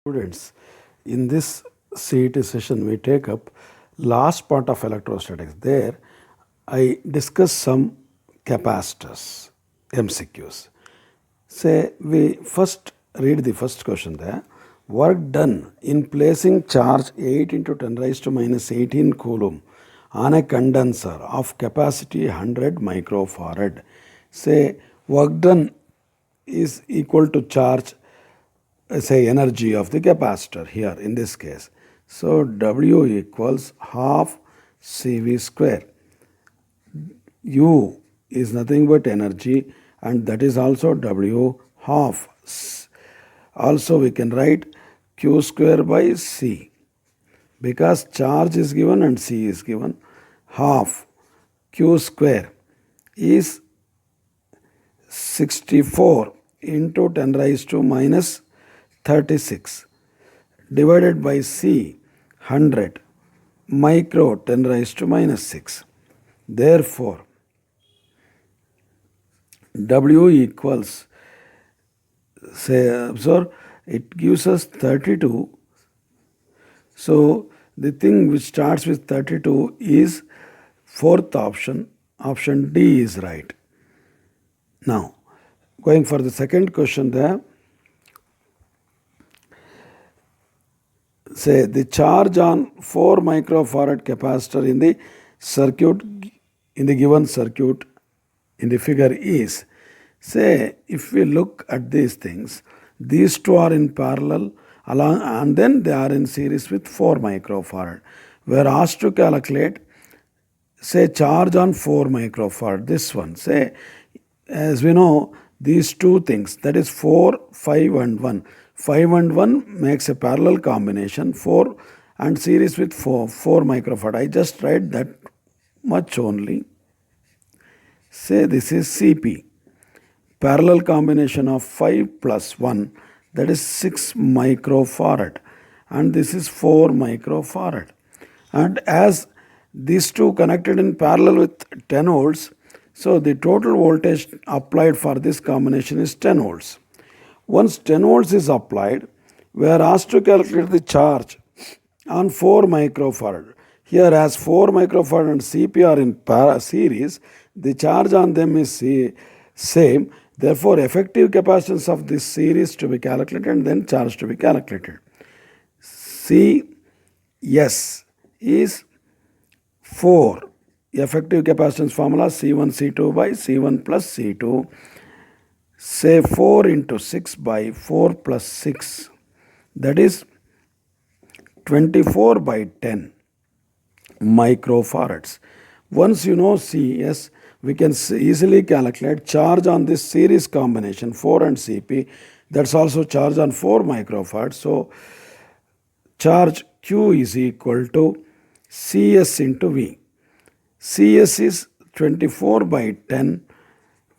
Students, in this CET session, we take up last part of electrostatics. There, I discuss some capacitors, MCQs. Say, we first read the first question there. Work done in placing charge 8 into 10 raised to minus 18 coulomb on a condenser of capacity 100 microfarad. Say, work done is equal to charge, say, energy of the capacitor here in this case. So W equals half CV square. U is nothing but energy, and that is also W half. Also we can write Q square by C, because charge is given and C is given. Half Q square is 64 into 10 raised to minus 36 divided by C 100 micro 10 raised to minus 6. Therefore, W equals, say, observe, it gives us 32. So the thing which starts with 32 is fourth option. Option D is right. Now, going for the second question there. Say the charge on 4 microfarad capacitor in the circuit, in the given circuit in the figure is, say, if we look at these things, these two are in parallel along, and then they are in series with 4 microfarad. We are asked to calculate, say, charge on 4 microfarad, this one. Say, as we know, these two things, that is 4, 5 and 1. 5 and 1 makes a parallel combination, 4 and series with 4 microfarad. I just write that much only. Say this is CP, parallel combination of 5 plus 1, that is 6 microfarad, and this is 4 microfarad. And as these two connected in parallel with 10 volts, so the total voltage applied for this combination is 10 volts. Once 10 volts is applied, we are asked to calculate the charge on 4 microfarad. Here, as 4 microfarad and CP are in series, the charge on them is same. Therefore, effective capacitance of this series to be calculated and then charge to be calculated. CS is 4. Effective capacitance formula C1 C2 by C1 plus C2. Say 4 into 6 by 4 plus 6, that is 24 by 10 microfarads. Once you know CS, we can easily calculate charge on this series combination 4 and CP. That's also charge on 4 microfarads. So charge Q is equal to CS into V. CS is 24 by 10.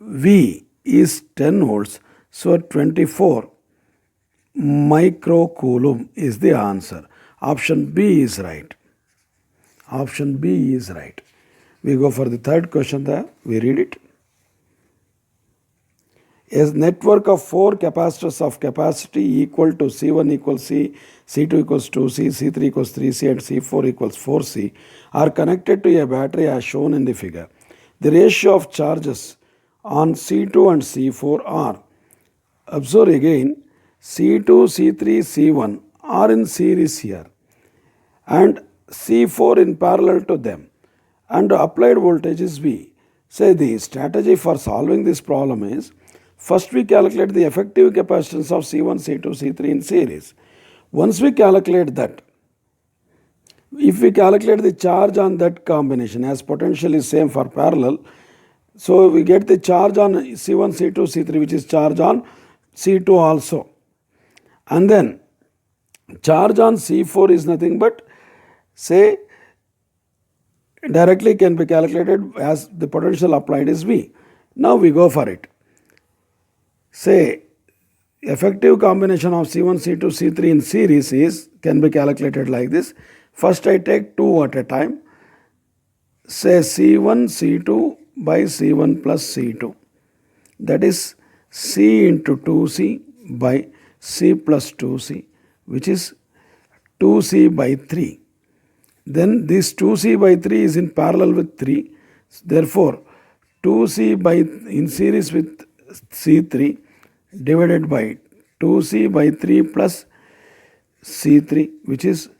V is 10 volts. So 24 microcoulomb is the answer. Option B is right. Option B is right. We go for the third question there. We read it. A network of 4 capacitors of capacity equal to C1 equals C, C2 equals 2C, C3 equals 3C, and C4 equals 4C are connected to a battery as shown in the figure. The ratio of charges on C2 and C4 are, observe again, C2, C3, C1 are in series here, and C4 in parallel to them, and applied voltage is V. Say the strategy for solving this problem is, first we calculate the effective capacitance of C1, C2, C3 in series. Once we calculate that, if we calculate the charge on that combination, as potential is same for parallel, so we get the charge on C1, C2, C3, which is charge on C2 also. And then charge on C4 is nothing but, say, directly can be calculated as the potential applied is V. Now we go for it. Say, effective combination of C1, C2, C3 in series can be calculated like this. First I take 2 at a time. Say C1, C2 by C1 plus C2. That is C into 2C by C plus 2C which is 2C by 3. Then this 2C by 3 is in parallel with 3. Therefore, 2C by in series with C3 divided by 2C by 3 plus C3, which is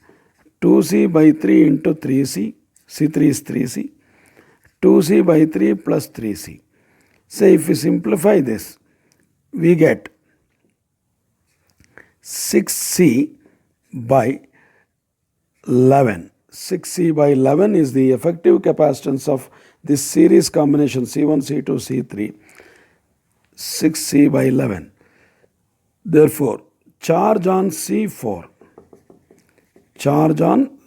2C by 3 into 3C. C3 is 3C. 2C by 3 plus 3C. So if we simplify this, we get 6C by 11. 6C by 11 is the effective capacitance of this series combination C1, C2, C3. 6C by 11. Therefore, charge on C4, charge on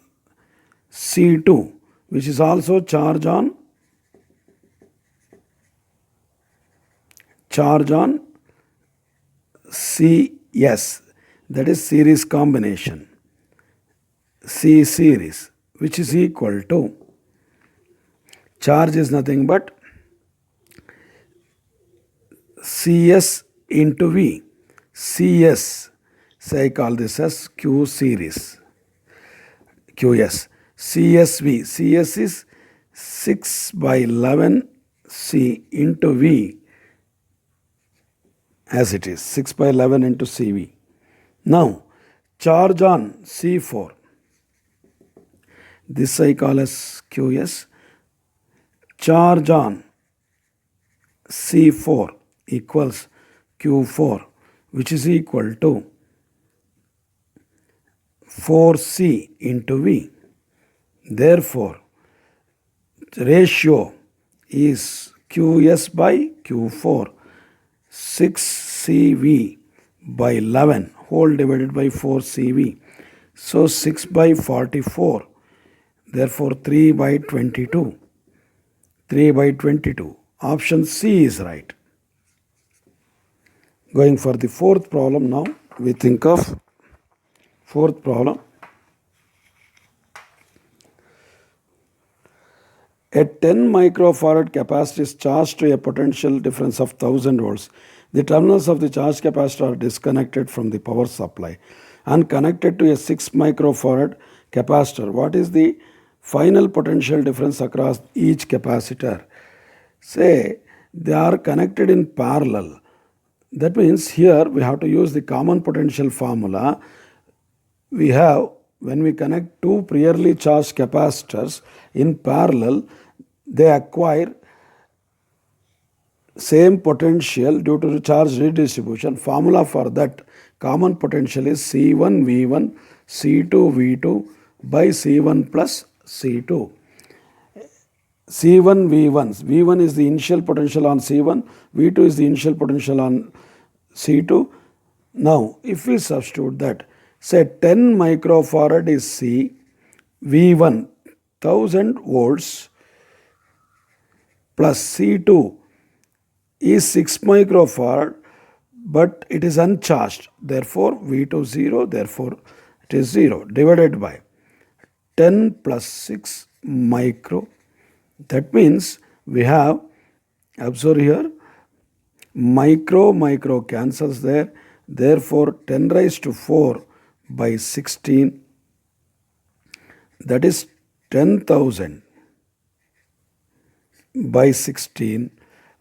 C2, which is also charge on CS, that is series combination, C series, which is equal to, charge is nothing but CS into V. CS, say I call this as Q series, QS. CSV, CS is 6 by 11 C into V, as it is 6 by 11 into CV. Now, charge on C4, this I call as QS. Charge on C4 equals Q4, which is equal to 4C into V. Therefore, the ratio is QS by Q4, 6CV by 11 whole divided by 4CV. So 6 by 44, therefore 3 by 22. 3 by 22. Option C is right. Going for the fourth problem now, we think of fourth problem. A 10 microfarad capacitor is charged to a potential difference of 1000 volts. The terminals of the charged capacitor are disconnected from the power supply and connected to a 6 microfarad capacitor. What is the final potential difference across each capacitor? Say they are connected in parallel. That means here we have to use the common potential formula. We have, when we connect two priorly charged capacitors in parallel, they acquire same potential due to the charge redistribution. Formula for that common potential is C1 V1 C2 V2 by C1 plus C2. C1 V1. V1 is the initial potential on C1. V2 is the initial potential on C2. Now, if we substitute that, say 10 microfarad is C, V1 1000 volts plus C2 is 6 microfarad, but it is uncharged. Therefore, V2 0, therefore it is 0, divided by 10 plus 6 micro. That means we have, observe here, micro cancels there. Therefore, 10 raised to 4 by 16, that is 10,000 by 16,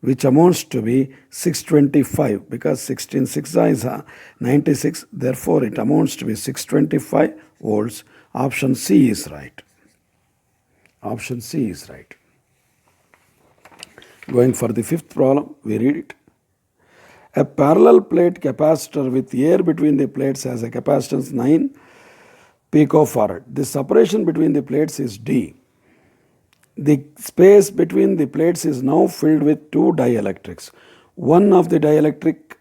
which amounts to be 625, because 16 6 is 96. Therefore, it amounts to be 625 volts. Option C is right. Option C is right. Going for the fifth problem, we read it. A parallel plate capacitor with air between the plates has a capacitance 9 picofarad. The separation between the plates is D. The space between the plates is now filled with two dielectrics. One of the dielectric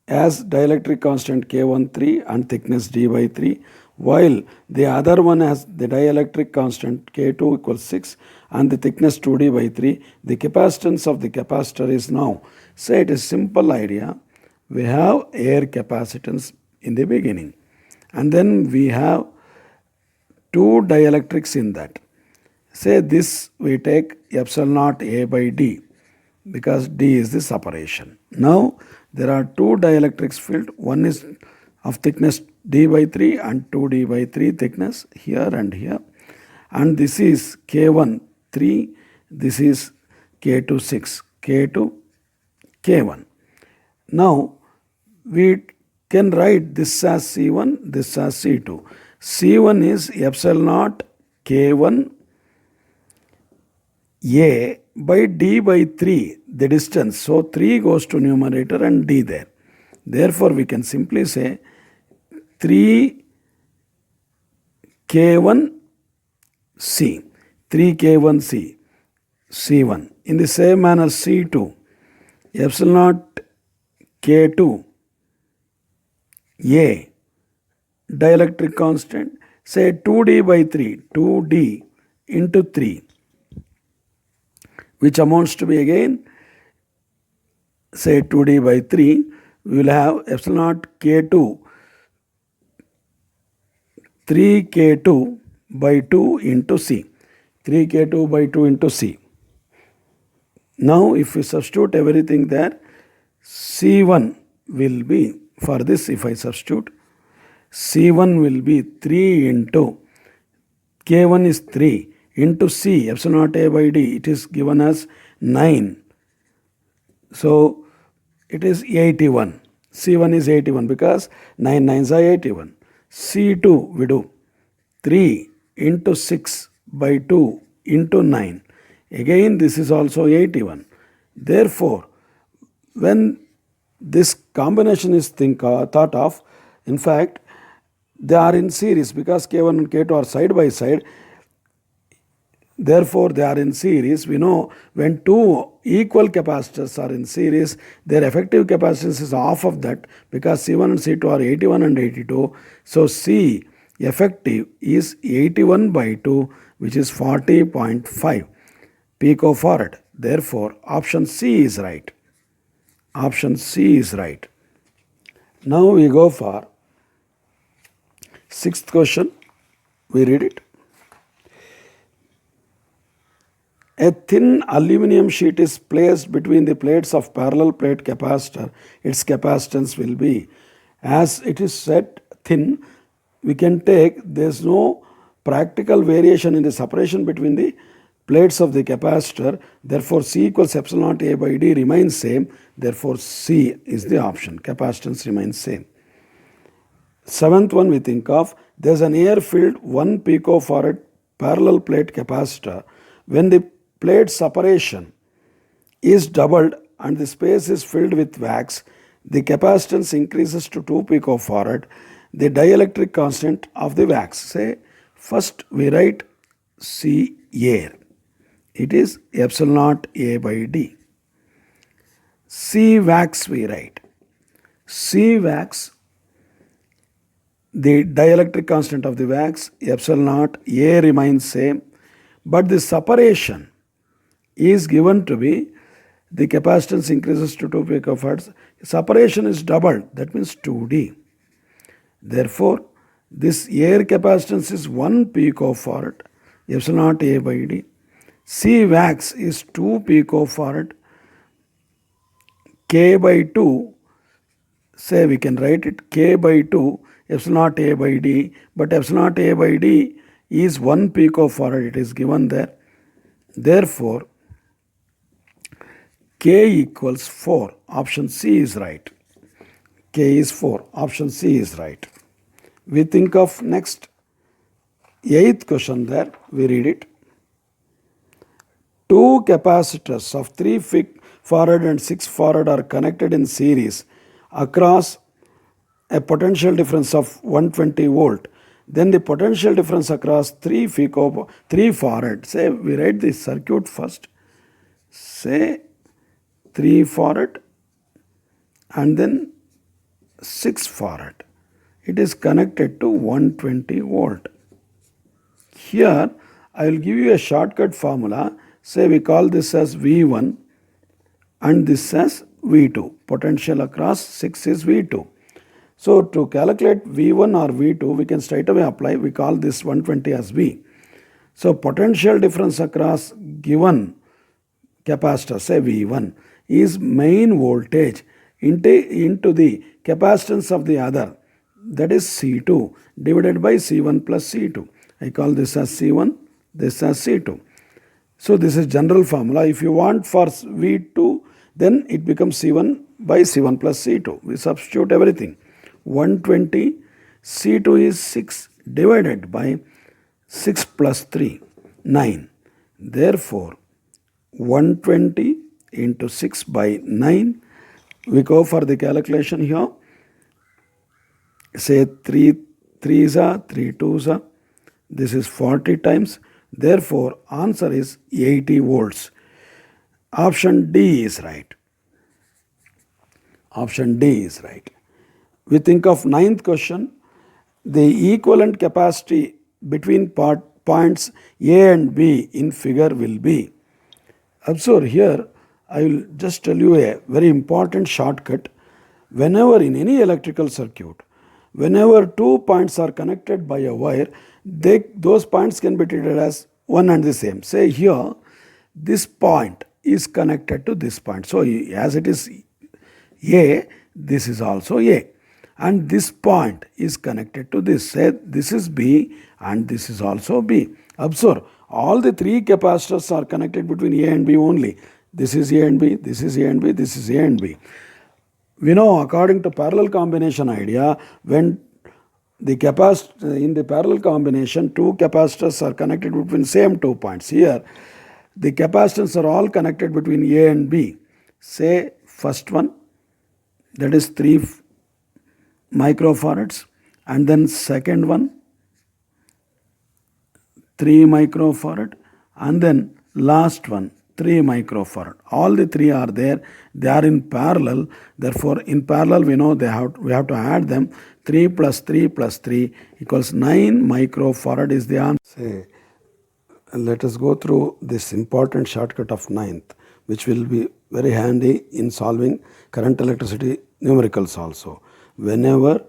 has dielectric constant K13 and thickness D by 3, while the other one has the dielectric constant K2 equals 6 and the thickness 2D by 3. The capacitance of the capacitor is now, say it is simple idea, we have air capacitance in the beginning and then we have two dielectrics in that. Say this we take epsilon naught A by D because D is the separation. Now there are two dielectrics filled. One is of thickness d by 3 and 2d by 3 thickness here and here. And this is K1 3, this is K2 6, K2 K1. Now we can write this as C1, this as C2. C1 is epsilon naught K1 A by d by 3, the distance. So 3 goes to numerator and d there. Therefore we can simply say 3 K1 C, 3 K1 C, C1. In the same manner C2, epsilon naught K2 A, dielectric constant, say 2d by 3, 2d into 3, which amounts to be again, say 2d by 3, we will have epsilon naught K2, 3K2 by 2 into C, 3K2 by 2 into C. Now if we substitute everything there, C1 will be, for this if I substitute, C1 will be 3 into, K1 is 3 into C, epsilon naught A by D, it is given as 9. So it is 81. C1 is 81 because 9 9s are 81. C2 we do 3 into 6 by 2 into 9. Again this is also 81. Therefore, when this combination is thought of, in fact, they are in series because K1 and K2 are side by side. Therefore, they are in series. We know when two equal capacitors are in series, their effective capacitance is half of that because C1 and C2 are 81 and 82. So, C effective is 81 by 2, which is 40.5 picofarad. Therefore, option C is right. Option C is right. Now we go for sixth question. We read it. A thin aluminum sheet is placed between the plates of parallel plate capacitor. Its capacitance will be, as it is set thin, we can take, there is no practical variation in the separation between the plates of the capacitor. Therefore, C equals epsilon naught A by D remains same. Therefore, C is the option. Capacitance remains same. Seventh one we think of, there is an air-filled 1 picofarad parallel plate capacitor. When the plate separation is doubled and the space is filled with wax, the capacitance increases to 2 picofarad. The dielectric constant of the wax. Say, first we write C air. It is epsilon naught A by D. C wax we write. C wax, the dielectric constant of the wax, epsilon naught A remains same, but the separation is given to be, the capacitance increases to 2 picofarads. Separation is doubled, that means 2D. Therefore, this air capacitance is 1 picofarad, epsilon naught A by D. C wax is 2 picofarad, K by 2, say we can write it K by 2, epsilon naught A by D, but epsilon naught A by D is 1 picofarad, it is given there. Therefore, K equals 4, option C is right. K is 4, option C is right. We think of next, 8th question there, we read it. Two capacitors of 3 farad and 6 farad are connected in series across a potential difference of 120 volt. Then the potential difference across 3 farad, say we write the circuit first, say 3 farad and then 6 farad. It is connected to 120 volt. Here I will give you a shortcut formula. Say we call this as V1 and this as V2. Potential across 6 is V2. So to calculate V1 or V2, we can straight away apply. We call this 120 as V. So potential difference across given capacitor, say V1, is main voltage into the capacitance of the other. that is C2 divided by C1 plus C2. I call this as C1, this as C2. So this is general formula. If you want for V2, then it becomes C1 by C1 plus C2. We substitute everything. 120 C2 is 6 divided by 6 plus 3, 9. Therefore, 120 into 6 by 9. We go for the calculation here. Say 3 3s are 3 2s are. This is 40 times. Therefore, answer is 80 volts. Option D is right. Option D is right. We think of ninth question. The equivalent capacity between points A and B in figure will be. Observe here, I will just tell you a very important shortcut. Whenever in any electrical circuit, whenever 2 points are connected by a wire, those points can be treated as one and the same. Say here, this point is connected to this point. So as it is A, this is also A. And this point is connected to this. Say this is B and this is also B. Observe, all the 3 capacitors are connected between A and B only. This is A and B, this is A and B, this is A and B. We know according to parallel combination idea, when the in the parallel combination, 2 capacitors are connected between same 2 points. Here, the capacitors are all connected between A and B. Say first one, that is 3 microfarads, and then second one, 3 microfarad, and then last one, 3 microfarad. All the 3 are there. They are in parallel. Therefore, in parallel, we know we have to add them. 3 plus 3 plus 3 equals 9 microfarad is the answer. Say, let us go through this important shortcut of ninth, which will be very handy in solving current electricity numericals also. Whenever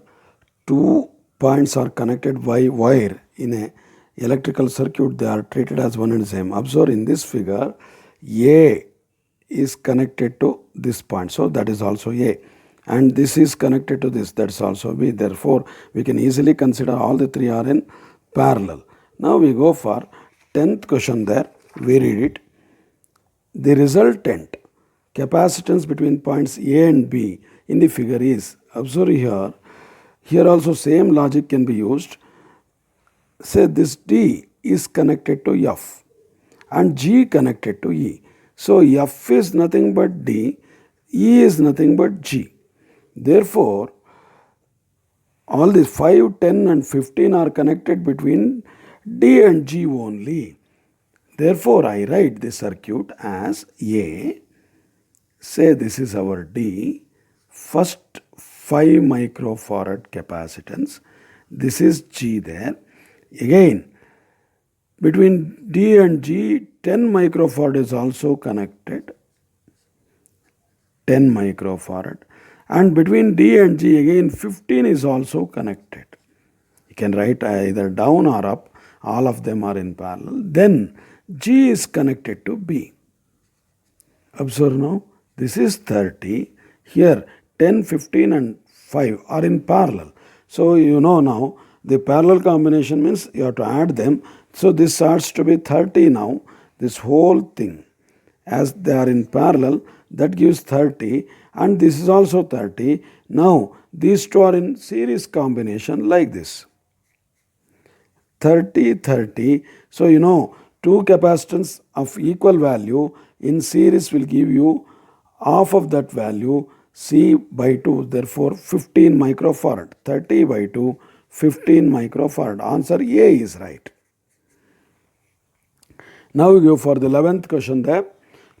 2 points are connected by wire in a electrical circuit, they are treated as one and the same. Observe in this figure, A is connected to this point, so that is also A. And this is connected to this, that's also B. Therefore, we can easily consider all the 3 are in parallel. Now we go for 10th question there. We read it. The resultant capacitance between points A and B in the figure is, observe here, here also same logic can be used. Say this D is connected to F and G connected to E. So F is nothing but D, E is nothing but G. Therefore, all these 5, 10 and 15 are connected between D and G only. Therefore, I write the circuit as A. Say this is our D. First 5 microfarad capacitance. This is G there. Again, between D and G, 10 microfarad is also connected. 10 microfarad. And between D and G, again 15 is also connected. You can write either down or up. All of them are in parallel. Then G is connected to B. Observe now, this is 30. Here 10, 15 and 5 are in parallel. So you know now the parallel combination means you have to add them. So this starts to be 30 now. This whole thing, as they are in parallel, that gives 30, and this is also 30. Now these 2 are in series combination like this. 30, 30. So you know 2 capacitance of equal value in series will give you half of that value, C by 2. Therefore 15 microfarad. 30 by 2, 15 microfarad. Answer A is right. Now we go for the 11th question there.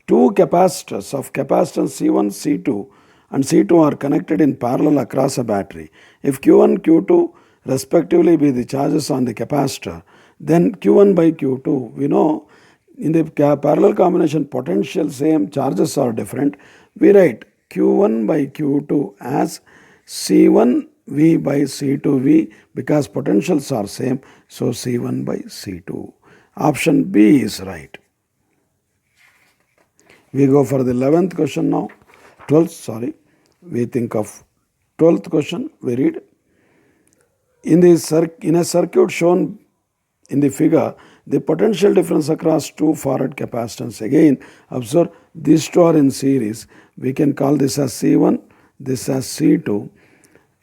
2 capacitors of capacitance C1, C2 and C2 are connected in parallel across a battery. If Q1, Q2 respectively be the charges on the capacitor, then Q1 by Q2, we know in the parallel combination potential same, charges are different. We write Q1 by Q2 as C1V by C2V because potentials are same, so C1 by C2. Option B is right. We go for the 11th question now. 12th, sorry. We think of 12th question. We read. In a circuit shown in the figure, the potential difference across two Farad capacitance. Again, observe these two are in series. We can call this as C1, this as C2.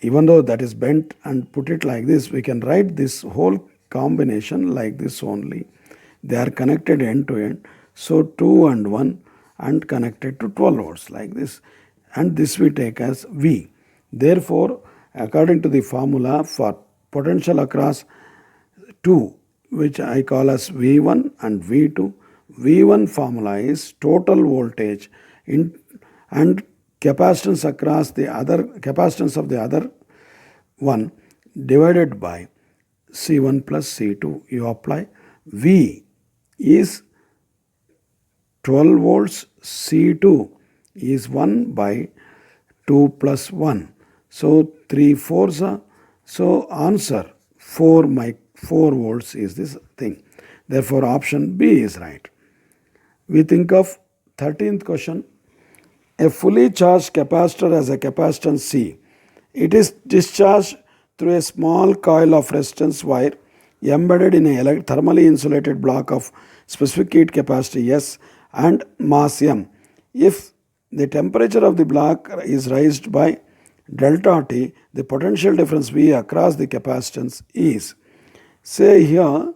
Even though that is bent and put it like this, we can write this whole combination like this only. They are connected end to end. So 2 and 1 and connected to 12 volts like this. And this we take as V. Therefore, according to the formula for potential across 2, which I call as V1 and V2, V1 formula is total voltage in and capacitance across the other capacitance of the other one divided by C1 plus C2. You apply V is 12 volts, C2 is 1 by 2 plus 1. So 3 fours are, so answer 4 volts is this thing. Therefore option B is right. We think of 13th question. A fully charged capacitor has a capacitance C. It is discharged through a small coil of resistance wire embedded in a thermally insulated block of specific heat capacity S and mass M. If the temperature of the block is raised by delta T, the potential difference V across the capacitance is, say here,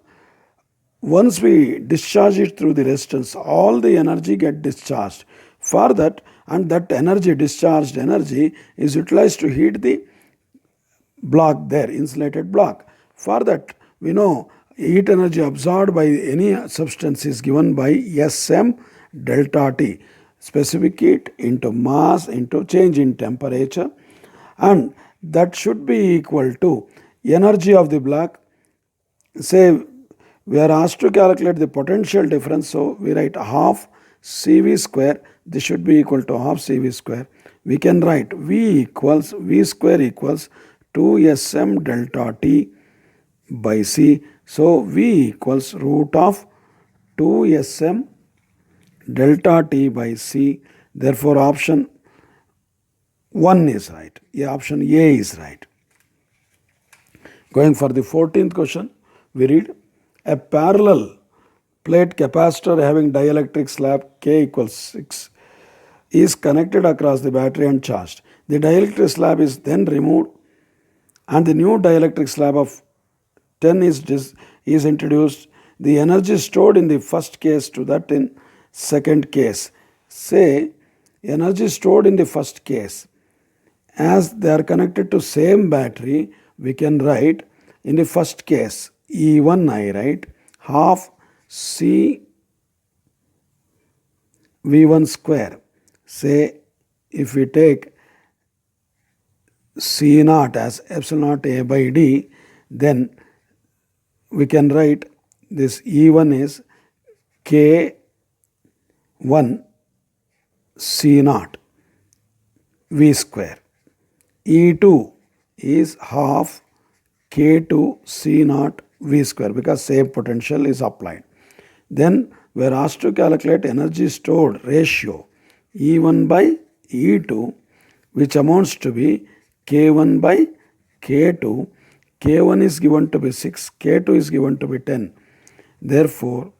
once we discharge it through the resistance, all the energy get discharged. For that, and that energy, discharged energy, is utilized to heat the block there, insulated block. For that, we know heat energy absorbed by any substance is given by Sm delta T, specific heat into mass into change in temperature, and that should be equal to energy of the block. Say we are asked to calculate the potential difference, so we write half CV square. This should be equal to half CV square. We can write V square equals 2Sm delta T by C. So V equals root of 2Sm delta T by C. Therefore option 1 is right. Yeah, option A is right. Going for the 14th question, we read a parallel plate capacitor having dielectric slab K equals 6 is connected across the battery and charged. The dielectric slab is then removed and the new dielectric slab of 10 is introduced. The energy stored in the first case to that in second case. Say energy stored in the first case, as they are connected to same battery, we can write in the first case E1 I write half C V1 square. Say if we take C naught as epsilon naught A by D, then we can write this E1 is K1 C naught V square. E2 is half K2 C naught V square because same potential is applied. Then we are asked to calculate energy stored ratio E1 by E2, which amounts to be K1 by K2. K1 is given to be 6, K2 is given to be 10. Therefore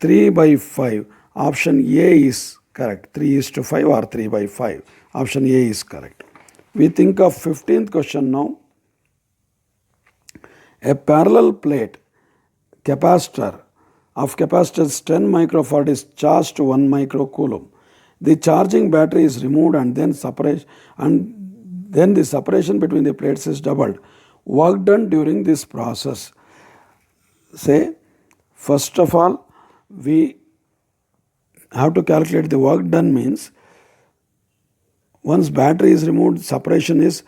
3 by 5, option A is correct. 3:5 or 3 by 5. Option A is correct. We think of 15th question now. A parallel plate capacitor of capacitance 10 microfarad is charged to 1 microcoulomb. The charging battery is removed and then the separation between the plates is doubled. Work done during this process. Say, first of all, we have to calculate the work done means once battery is removed, separation is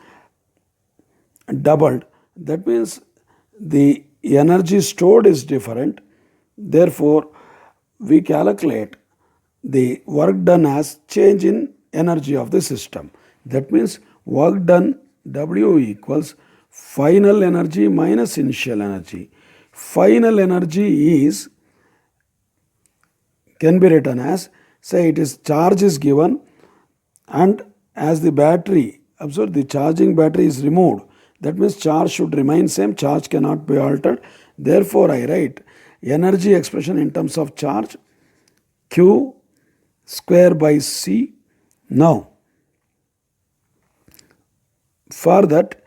doubled. That means the energy stored is different. Therefore, we calculate the work done as change in energy of the system. That means work done W equals final energy minus initial energy. Final energy can be written as, say it is charge is given and as the battery, observe the charging battery is removed, That means charge should remain same, charge cannot be altered. Therefore, I write energy expression in terms of charge, Q square by C. Now, for that,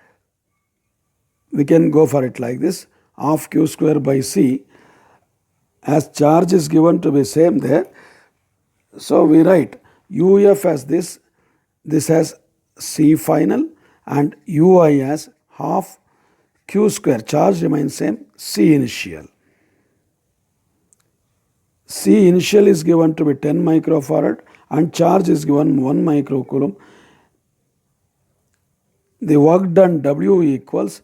we can go for it like this, half Q square by C, as charge is given to be same there. So we write UF as this has C final, and UI as half Q square, charge remains same, C initial. C initial is given to be 10 microfarad and charge is given 1 microcoulomb. The work done W equals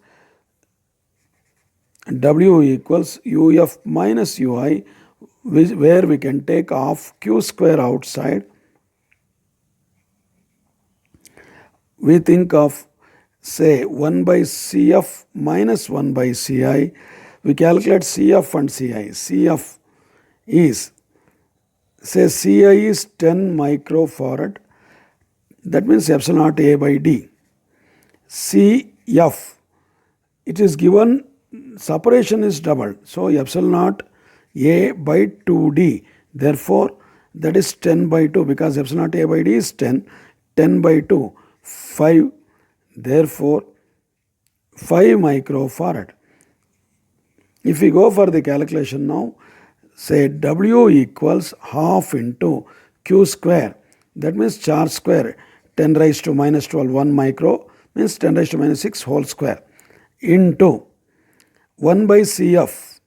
UF minus UI, where we can take off Q square outside. We think of, say, 1 by CF minus 1 by CI. We calculate CF and CI. CF is, say, CI is 10 microfarad. That means epsilon naught A by D. CF, it is given, separation is doubled. So epsilon naught A by 2D. Therefore, that is 10 by 2, because epsilon naught A by D is 10. 10 by 2, 5. Therefore, 5 microfarad. If we go for the calculation now, say W equals half into Q square. That means charge square, 10 raised to minus 12, 1 micro means 10 raised to minus 6 whole square, into 1 by CF.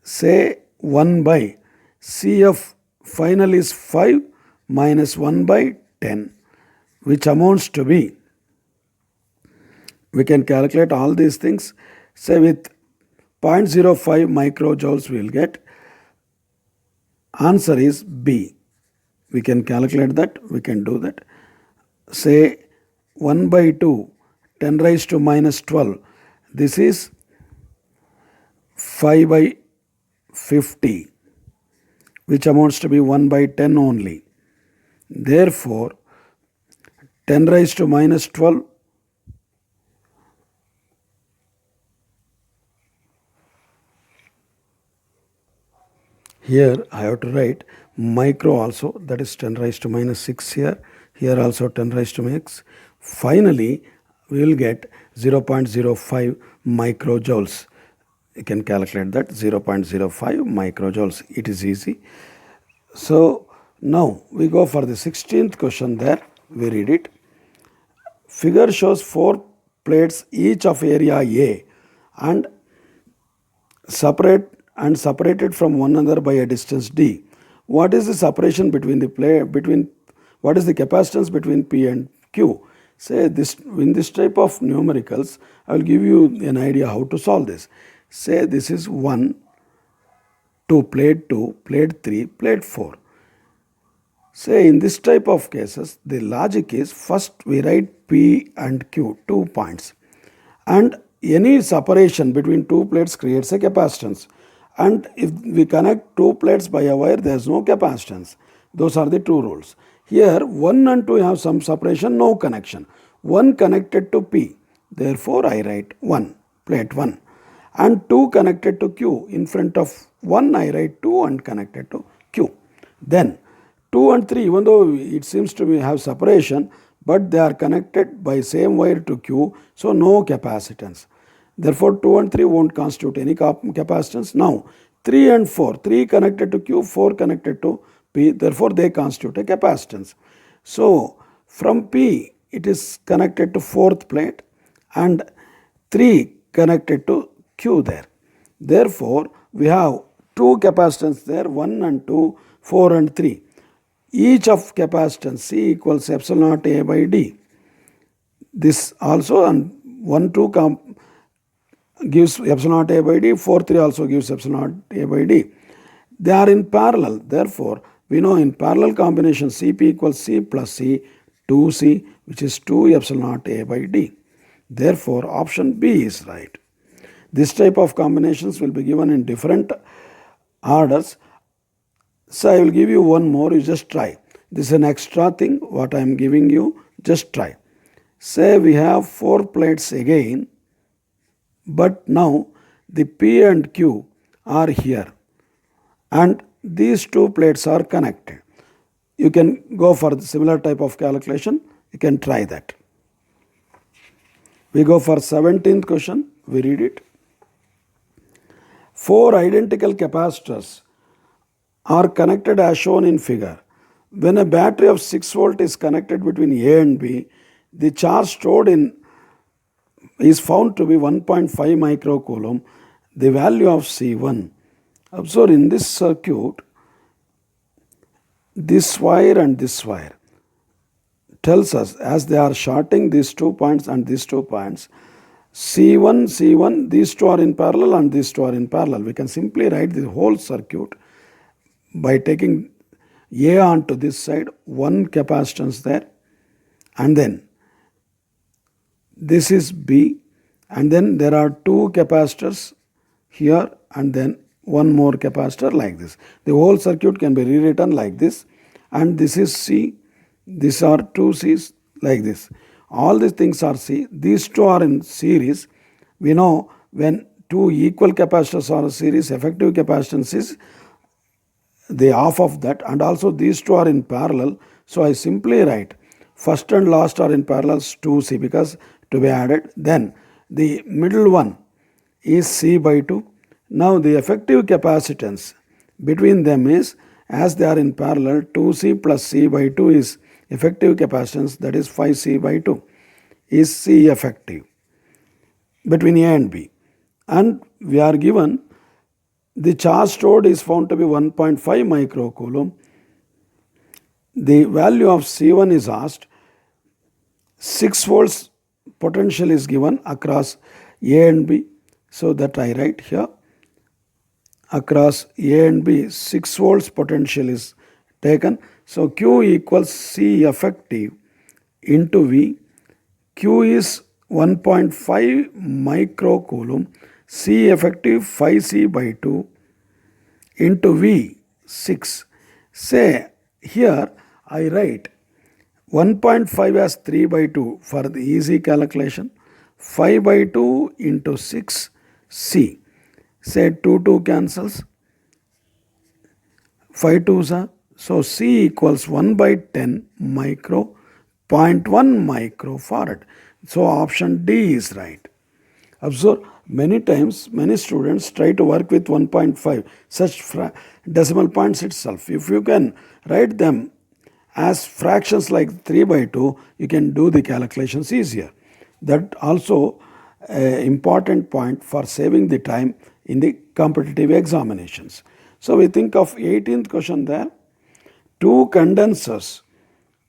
Say 1 by CF final is 5 minus 1 by 10, which amounts to be, we can calculate all these things. Say with 0.05 microjoules we will get. Answer is B. We can calculate that, we can do that. Say 1 by 2, 10 raised to minus 12. This is 5 by 50, which amounts to be 1 by 10 only. Therefore, 10 raised to minus 12, here I have to write micro also, that is 10 raised to minus 6 here. Here also 10 raised to minus. Finally, we will get 0.05 microjoules. You can calculate that, 0.05 microjoules. It is easy. So now we go for the 16th question there. We read it. Figure shows 4 plates each of area A and separated from one another by a distance D. What is the separation between the what is the capacitance between P and Q? Say this, in this type of numericals, I will give you an idea how to solve this. Say this is 1 to plate 2, plate 3, plate 4. Say in this type of cases, the logic is first we write P and Q, 2 points. And any separation between 2 plates creates a capacitance. And if we connect 2 plates by a wire, there is no capacitance. Those are the 2 rules. Here 1 and 2 have some separation, no connection. 1 connected to P. Therefore, I write 1, plate 1. And 2 connected to Q. In front of 1, I write 2 and connected to Q. Then 2 and 3, even though it seems to have separation, but they are connected by same wire to Q, so no capacitance. Therefore, 2 and 3 won't constitute any capacitance. Now, 3 and 4, 3 connected to Q, 4 connected to P, therefore they constitute a capacitance. So, from P, it is connected to 4th plate and 3 connected to Q there. Therefore, we have 2 capacitance there, 1 and 2, 4 and 3. Each of capacitance C equals epsilon naught A by D. This also, and 1, 2 gives epsilon naught A by D, 4, 3 also gives epsilon naught A by D. They are in parallel. Therefore, we know in parallel combination Cp equals C plus C, 2C, which is 2 epsilon naught A by D. Therefore, option B is right. This type of combinations will be given in different orders. So I will give you one more, you just try. This is an extra thing, what I am giving you, just try. Say we have 4 plates again, but now the P and Q are here and these two plates are connected. You can go for the similar type of calculation. You can try that. We go for 17th question. We read it. 4 identical capacitors are connected as shown in figure. When a battery of 6 volt is connected between A and B, the charge stored in is found to be 1.5 microcoulomb. The value of C1. Observe in this circuit, this wire and this wire tells us as they are shorting these 2 points and these 2 points, C1, these two are in parallel and these two are in parallel. We can simply write the whole circuit by taking A onto this side, one capacitance there, and then this is B, and then there are 2 capacitors here and then one more capacitor like this. The whole circuit can be rewritten like this, and this is C, these are 2 C's like this. All these things are C, these two are in series. We know when 2 equal capacitors are in series, effective capacitance is the half of that, and also these two are in parallel. So I simply write first and last are in parallel 2C because to be added. Then the middle one is C by 2. Now the effective capacitance between them is, as they are in parallel, 2C plus C by 2 is effective capacitance, that is 5C by 2 is C effective between A and B. And we are given the charge stored is found to be 1.5 microcoulomb. The value of C1 is asked. 6 volts potential is given across A and B. So that I write here. Across A and B, 6 volts potential is taken. So Q equals C effective into V. Q is 1.5 microcoulomb. C effective 5C by 2 into V 6. Say here I write 1.5 as 3 by 2 for the easy calculation. 5 by 2 into 6 C. Say 2 cancels. 5 2s are. So C equals 1 by 10 micro, 0.1 microfarad. So option D is right. Observe, many times many students try to work with 1.5 such decimal points itself. If you can write them as fractions like 3 by 2, you can do the calculations easier. That also an important point for saving the time in the competitive examinations. So we think of 18th question there. 2 condensers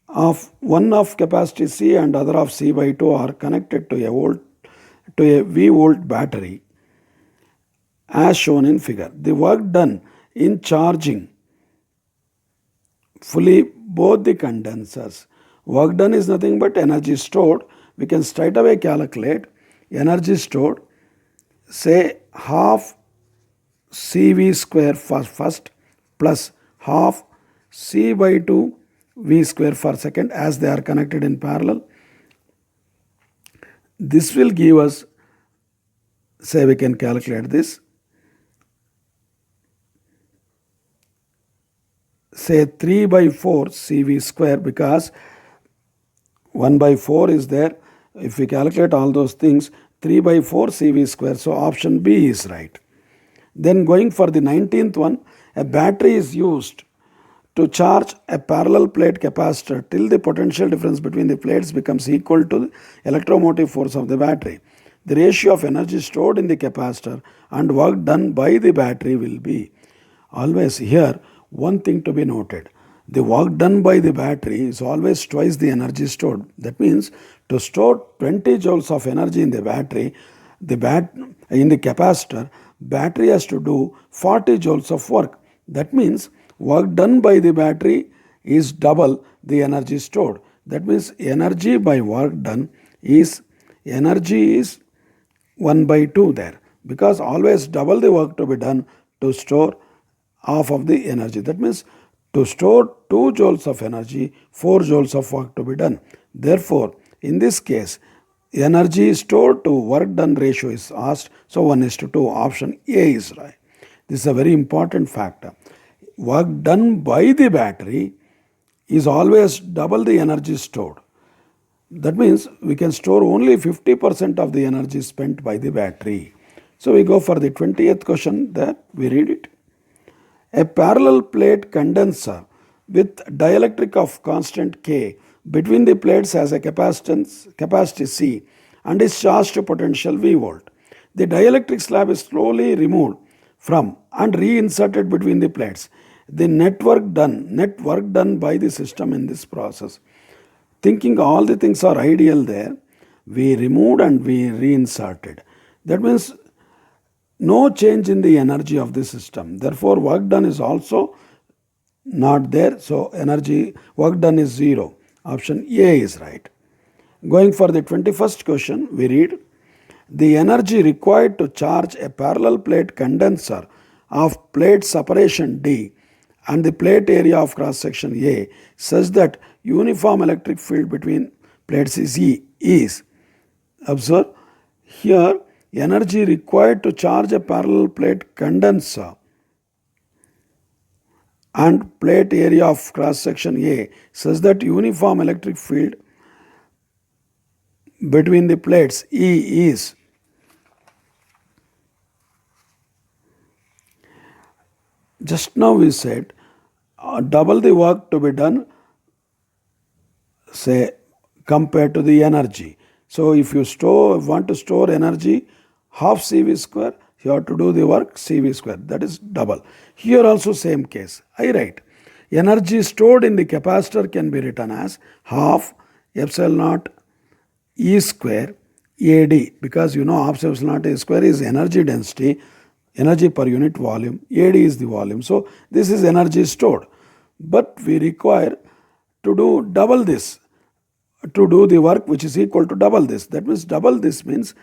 of one of capacity C and other of C by 2 are connected to a V volt battery as shown in figure. The work done in charging fully both the condensers. Work done is nothing but energy stored. We can straight away calculate energy stored, say half CV square for first plus half C by 2 V square for second, as they are connected in parallel. This will give us, say we can calculate this, say 3 by 4 CV square, because 1 by 4 is there. If we calculate all those things, 3 by 4 CV square. So option B is right. Then going for the 19th one, a battery is used to charge a parallel plate capacitor till the potential difference between the plates becomes equal to the electromotive force of the battery. The ratio of energy stored in the capacitor and work done by the battery will be. Always here, one thing to be noted. The work done by the battery is always twice the energy stored. That means to store 20 joules of energy in the battery, in the capacitor, battery has to do 40 joules of work. That means work done by the battery is double the energy stored. That means energy by work done is, energy is 1 by 2 there, because always double the work to be done to store half of the energy. That means to store 2 joules of energy, 4 joules of work to be done. Therefore, in this case, energy stored to work done ratio is asked. So 1:2. Option A is right. This is a very important factor. Work done by the battery is always double the energy stored. That means we can store only 50% of the energy spent by the battery. So we go for the 20th question there. We read it. A parallel plate condenser with dielectric of constant K between the plates has a capacity C and is charged to potential V volt. The dielectric slab is slowly removed from and reinserted between the plates. The net work done by the system in this process. Thinking all the things are ideal there, we removed and we reinserted. That means no change in the energy of the system. Therefore, work done is also not there. So, work done is 0. Option A is right. Going for the 21st question, we read, the energy required to charge a parallel plate condenser of plate separation D and the plate area of cross section A such that uniform electric field between plates is E is. Observe here, energy required to charge a parallel plate condenser and plate area of cross section A such that uniform electric field between the plates E is. Just now we said double the work to be done, say, compared to the energy. So if you want to store energy half CV square, you have to do the work CV square. That is double. Here also same case. I write energy stored in the capacitor can be written as half epsilon naught E square AD, because you know half epsilon naught A square is energy density, energy per unit volume, AD is the volume. So this is energy stored. But we require to do double this, to do the work which is equal to double this. That means double this means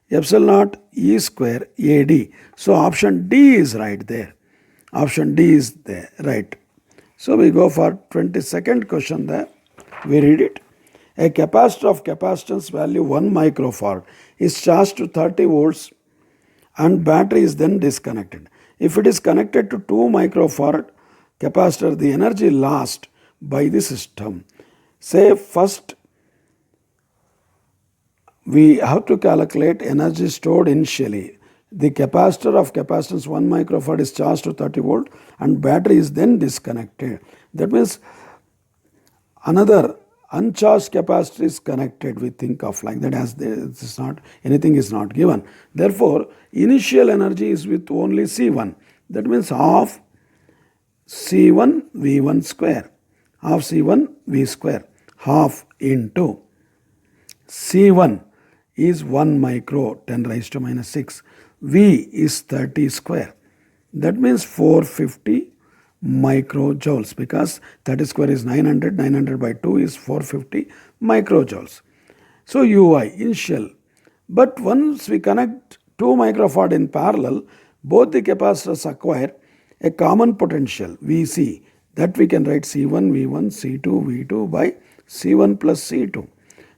epsilon naught E square AD. So option D is right there. Option D is there, right. So we go for 22nd question there. We read it. A capacitor of capacitance value 1 microfarad is charged to 30 volts and battery is then disconnected. If it is connected to 2 microfarad capacitor, the energy lost by the system. Say first we have to calculate energy stored initially. The capacitor of capacitance 1 microfarad is charged to 30 volt and battery is then disconnected. That means another uncharged capacitor is connected. We think of like that, as this not anything is not given. Therefore, initial energy is with only C1. That means half C1 V1 square, half C1 V square, half into C1 is 1 micro 10 raised to minus 6. V is 30 square. That means 450 microjoules, because 30 square is 900, 900 by 2 is 450 microjoules. So UI initial. But once we connect 2 microfarad in parallel, both the capacitors acquire a common potential Vc, that we can write C1 V1 C2 V2 by C1 plus C2.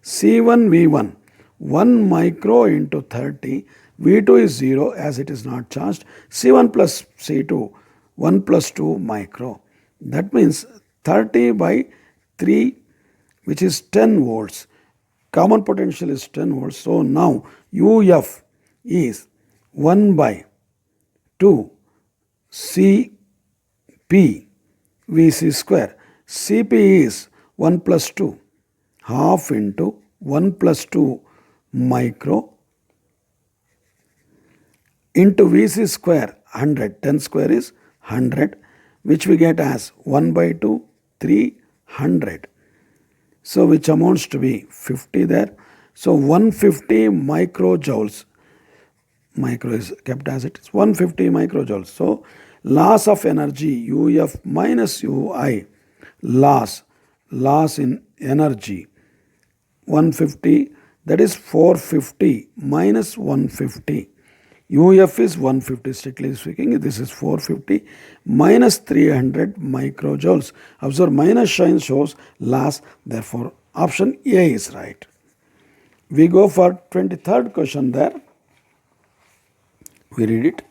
C1 V1 1 micro into 30, V2 is 0 as it is not charged, C1 plus C2 1 plus 2 micro. That means 30 by 3, which is 10 volts. Common potential is 10 volts. So now UF is 1 by 2 CP Vc square. Cp is 1 plus 2, half into 1 plus 2 micro into Vc square 100. 10 square is 100, which we get as 1 by 2, 300. So which amounts to be 50 there. So 150 microjoules. Micro is kept as it is, 150 microjoules. So loss of energy UF minus UI, loss in energy 150, that is 450 minus 150. UF is 150, strictly speaking, this is 450 minus 300 microjoules. Observe minus sign shows loss, therefore option A is right. We go for 23rd question there. We read it.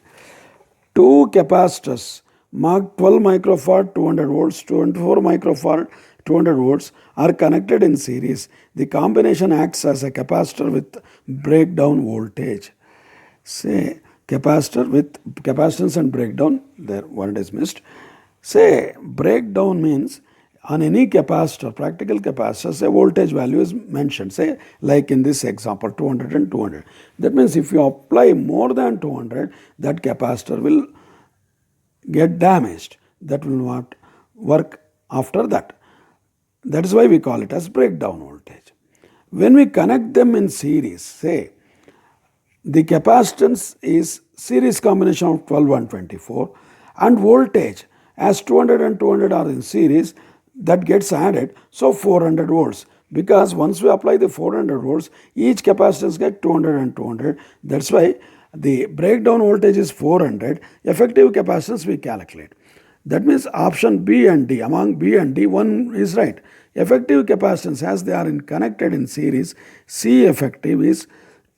Two capacitors marked 12 microfarad 200 volts, 24 microfarad 200 volts are connected in series. The combination acts as a capacitor with breakdown voltage. Say capacitor with capacitance and breakdown, there one is missed. Say breakdown means on any capacitor, practical capacitor, say voltage value is mentioned, say like in this example 200 and 200. That means if you apply more than 200, that capacitor will get damaged. That will not work after that. That is why we call it as breakdown voltage. When we connect them in series, say the capacitance is series combination of 12 and 24, and voltage as 200 and 200 are in series, that gets added, so 400 volts. Because once we apply the 400 volts, each capacitance get 200 and 200. That's why the breakdown voltage is 400. Effective capacitance we calculate. That means option B and D, among B and D, one is right. Effective capacitance, as they are connected in series, C effective is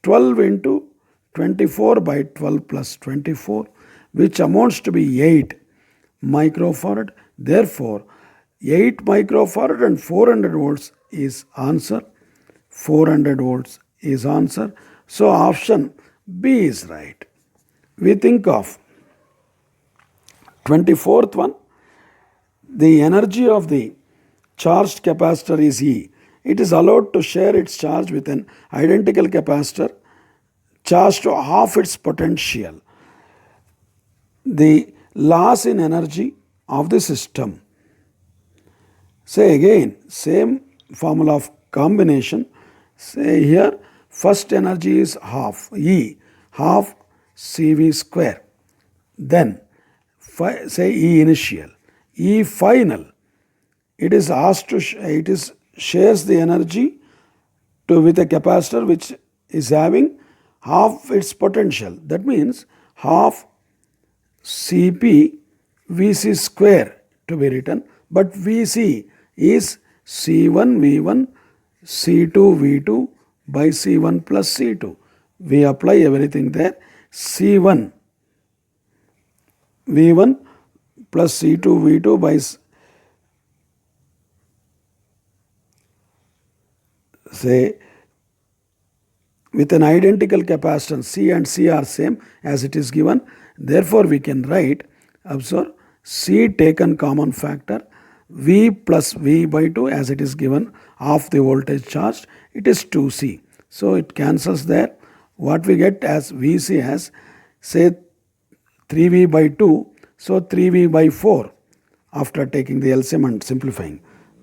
12 into 24 by 12 plus 24, which amounts to be 8 microfarad. Therefore, 8 microfarad and 400 volts is answer. 400 volts is answer. So option B is right. We think of 24th one. The energy of the charged capacitor is E. It is allowed to share its charge with an identical capacitor charged to half its potential. The loss in energy of the system. Say again, same formula of combination. Say here, first energy is half E, half CV square. Then say E initial, E final. It is asked to shares the energy with a capacitor which is having half its potential. That means half Cp Vc square to be written, but Vc is C1 V1 C2 V2 by C1 plus C2. We apply everything there. C1 V1 plus C2 V2 by say with an identical capacitance, C and C are same as it is given. Therefore, we can write, observe, C taken common factor, V plus V by 2 as it is given of the voltage charged, it is 2C. So, it cancels there. What we get as Vc as say 3V by 2, so 3V by 4 after taking the LCM and simplifying.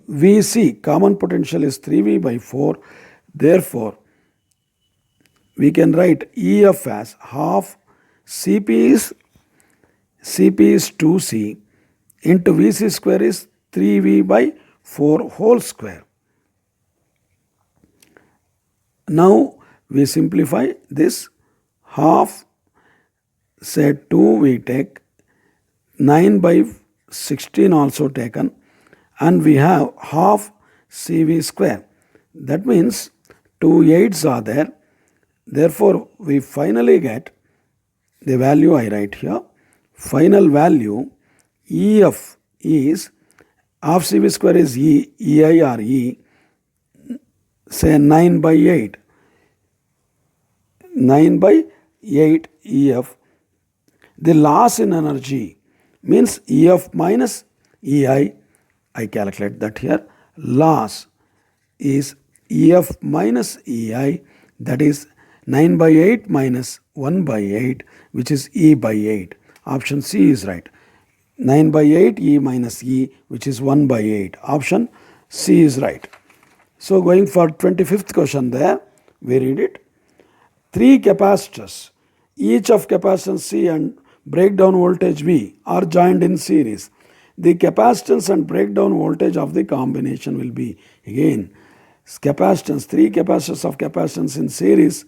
Vc common potential is 3V by 4. Therefore, we can write EF as half Cp is 2C into Vc square is 3V by 4 whole square. Now we simplify this. Half, say 2 we take, 9 by 16 also taken, and we have half Cv square. That means 2 8s are there. Therefore, we finally get the value I write here. Final value EF is half Cv square is E, EI or E, say 9 by 8. 9 by 8 EF. The loss in energy means EF minus EI. I calculate that here. Loss is EF minus EI, that is 9 by 8 minus 1 by 8, which is E by 8. Option C is right. 9 by 8 E minus E, which is 1 by 8. Option C is right. So going for 25th question there, we read it. 3 capacitors, each of capacitance C and breakdown voltage V are joined in series. The capacitance and breakdown voltage of the combination will be, again, capacitance, 3 capacitors of capacitance in series.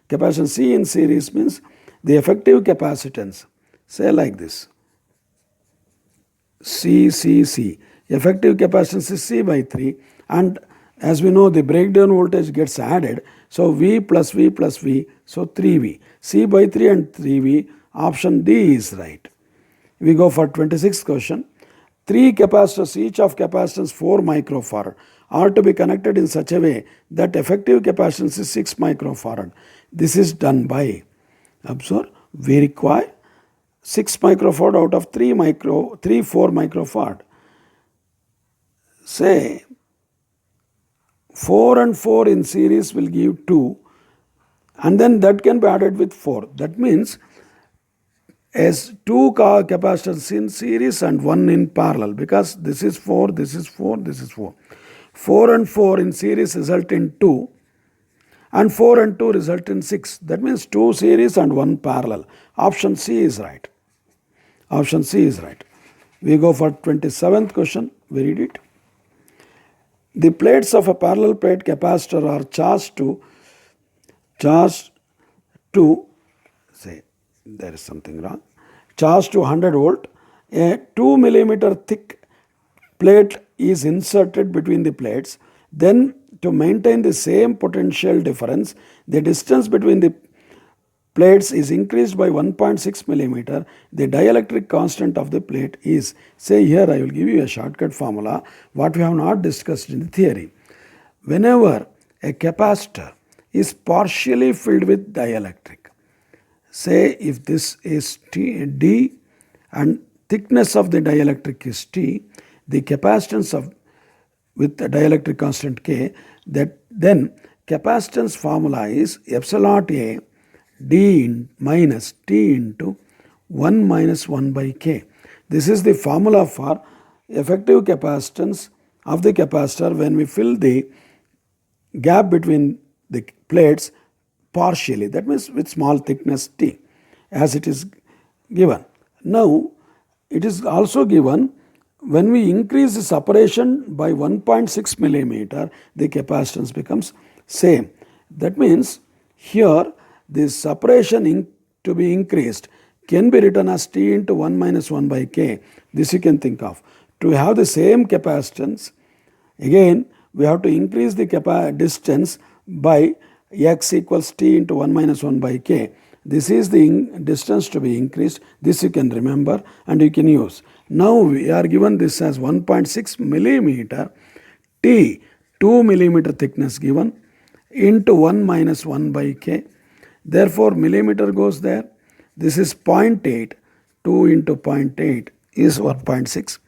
Capacitance C in series means the effective capacitance, say like this, C. Effective capacitance is C by 3, and as we know the breakdown voltage gets added, So V plus V plus V, so 3V. C by 3 and 3V, option D is right. We go for 26th question. 3 capacitors, each of capacitance 4 microfarad, are to be connected in such a way that effective capacitance is 6 microfarad. This is done by, observe, we require 6 microfarad out of 4 microfarad. Say 4 and 4 in series will give 2, and then that can be added with 4. That means as 2 capacitors in series and 1 in parallel, because this is 4, this is 4, this is 4. 4 and 4 in series result in 2, and 4 and 2 result in 6. That means 2 series and 1 parallel. Option C is right. Option C is right. We go for 27th question. We read it. The plates of a parallel plate capacitor are charged to say, there is something wrong, charged to 100 volt. A 2 millimeter thick plate is inserted between the plates. Then to maintain the same potential difference, the distance between the plates is increased by 1.6 millimeter. The dielectric constant of the plate is, say here I will give you a shortcut formula, what we have not discussed in the theory. Whenever a capacitor is partially filled with dielectric, say if this is D and thickness of the dielectric is T, the capacitance of with the dielectric constant K, that then capacitance formula is epsilon A D minus T into 1 minus 1 by K. This is the formula for effective capacitance of the capacitor when we fill the gap between the plates partially, that means with small thickness T, as it is given. Now it is also given when we increase the separation by 1.6 millimeter, the capacitance becomes same. That means here the separation to be increased can be written as T into 1 minus 1 by K. This you can think of. To have the same capacitance, again we have to increase the distance by X equals T into 1 minus 1 by K. This is the distance to be increased. This you can remember and you can use. Now we are given this as 1.6 millimeter T, 2 millimeter thickness given, into 1 minus 1 by K. Therefore millimeter goes there. This is 0.8, 2 into 0.8 is 1.6.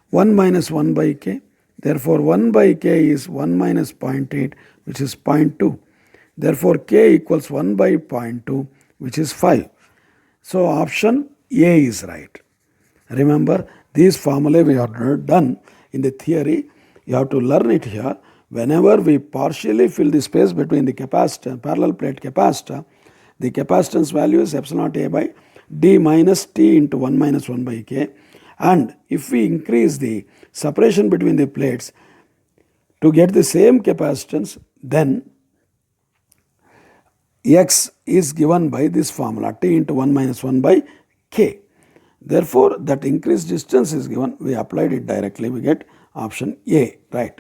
1 minus 1 by K. Therefore 1 by K is 1 minus 0.8, which is 0.2. Therefore K equals 1 by 0.2, which is 5. So option A is right. Remember, these formulae we have done in the theory. You have to learn it here. Whenever we partially fill the space between the capacitor, parallel plate capacitor, the capacitance value is epsilon A by D minus T into 1 minus 1 by K. And if we increase the separation between the plates to get the same capacitance, then X is given by this formula, T into 1 minus 1 by K. Therefore, that increased distance is given. We applied it directly. We get option A, right.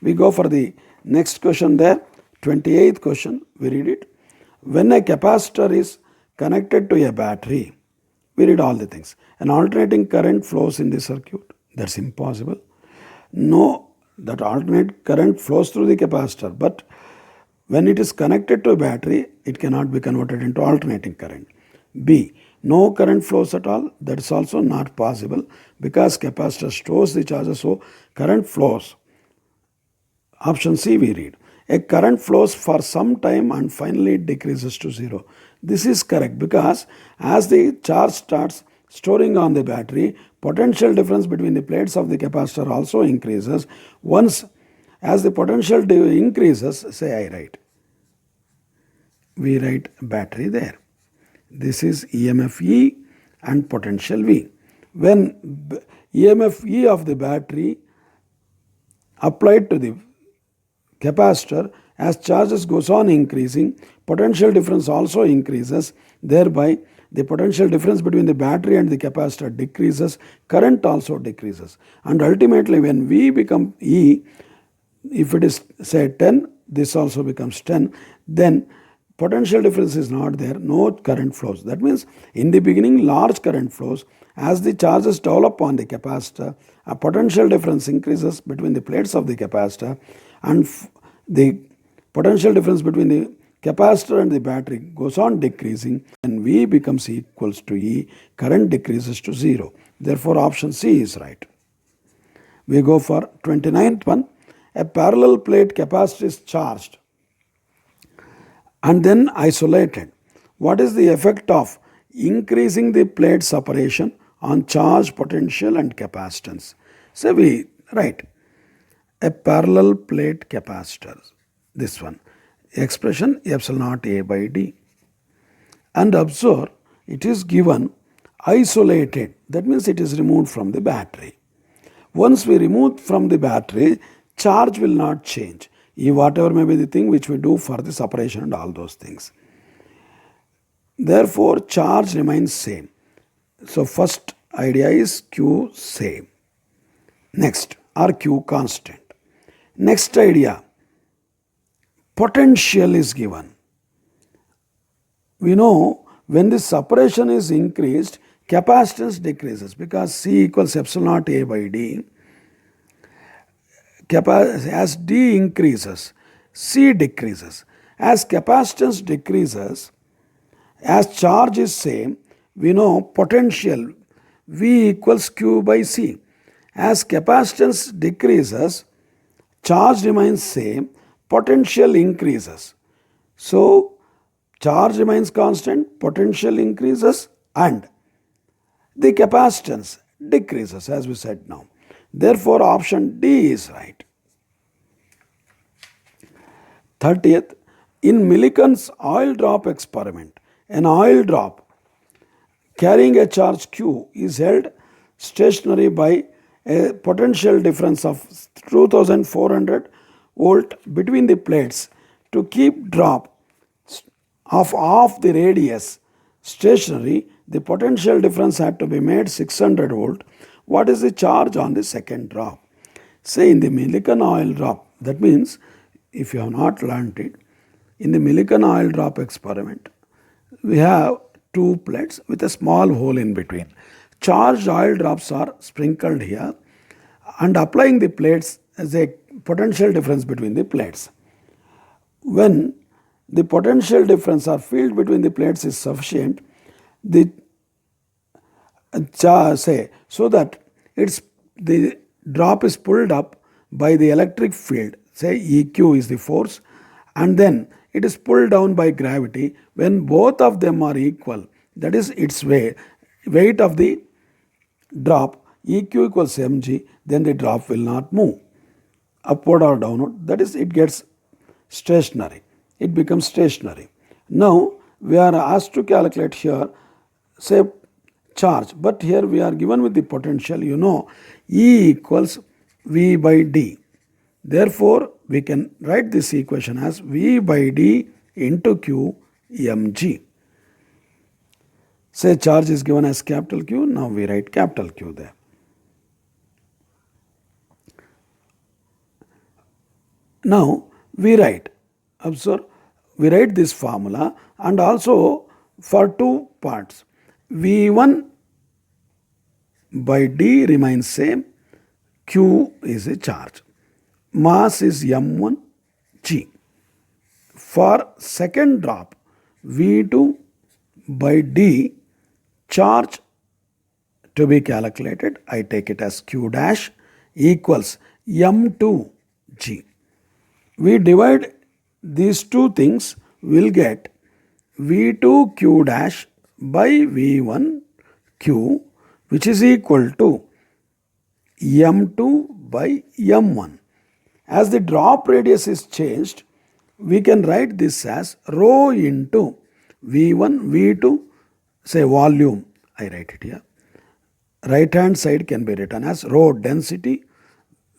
We go for the next question there. 28th question. We read it. When a capacitor is connected to a battery, we read all the things. An alternating current flows in the circuit. That's impossible. No, that alternate current flows through the capacitor, but when it is connected to a battery, it cannot be converted into alternating current. B. No current flows at all. That is also not possible because capacitor stores the charges, so current flows. Option C we read. A current flows for some time and finally it decreases to 0. This is correct because as the charge starts storing on the battery, potential difference between the plates of the capacitor also increases. Once as the potential increases, say I write. We write battery there. This is EMF E and potential V. When EMF E of the battery applied to the capacitor, as charges goes on increasing, potential difference also increases. Thereby, the potential difference between the battery and the capacitor decreases, current also decreases. And ultimately, when V become E, if it is say 10, this also becomes 10. then potential difference is not there, no current flows. That means in the beginning large current flows. As the charges develop on the capacitor, a potential difference increases between the plates of the capacitor, and the potential difference between the capacitor and the battery goes on decreasing, and V becomes equals to E, current decreases to 0. Therefore option C is right. We go for 29th one. A parallel plate capacitor is charged and then isolated. What is the effect of increasing the plate separation on charge, potential and capacitance? So we write a parallel plate capacitor, this one, expression epsilon naught A by D. And observe, it is given isolated, that means it is removed from the battery. Once we remove from the battery, charge will not change. Whatever may be the thing which we do for the separation and all those things. Therefore, charge remains same. So first idea is Q same. Next, or Q constant. Next idea, potential is given. We know when the separation is increased, capacitance decreases because C equals epsilon naught A by D. As D increases, C decreases. As capacitance decreases, as charge is same, we know potential V equals Q by C. As capacitance decreases, charge remains same, potential increases. So charge remains constant, potential increases, and the capacitance decreases, as we said now. Therefore option D is right. 30th, in Millikan's oil drop experiment, an oil drop carrying a charge Q is held stationary by a potential difference of 2400 volt between the plates. To keep drop of half the radius stationary, the potential difference had to be made 600 volt. What is the charge on the second drop? Say in the Millikan oil drop, that means if you have not learned it, in the Millikan oil drop experiment, we have two plates with a small hole in between. Charged oil drops are sprinkled here, and applying the plates as a potential difference between the plates. When the potential difference or field between the plates is sufficient, the so that the drop is pulled up by the electric field, say EQ is the force, and then it is pulled down by gravity. When both of them are equal, that is its weight of the drop, EQ equals mg, then the drop will not move upward or downward, that is it gets stationary, it becomes stationary. Now we are asked to calculate here, say charge, but here we are given with the potential, you know, E equals V by D. Therefore we can write this equation as V by D into Q mg. Say charge is given as capital Q, now we write capital Q there. Now we write, observe, we write this formula, and also for two parts, V1 by D remains same, Q is a charge, mass is M1 G. For second drop, V2 by D, charge to be calculated, I take it as Q dash equals M2 G. We divide these two things, we'll get V2 Q dash by V1 Q, which is equal to M2 by M1. As the drop radius is changed, we can write this as rho into V1, V2, say volume, I write it here. Right hand side can be written as rho density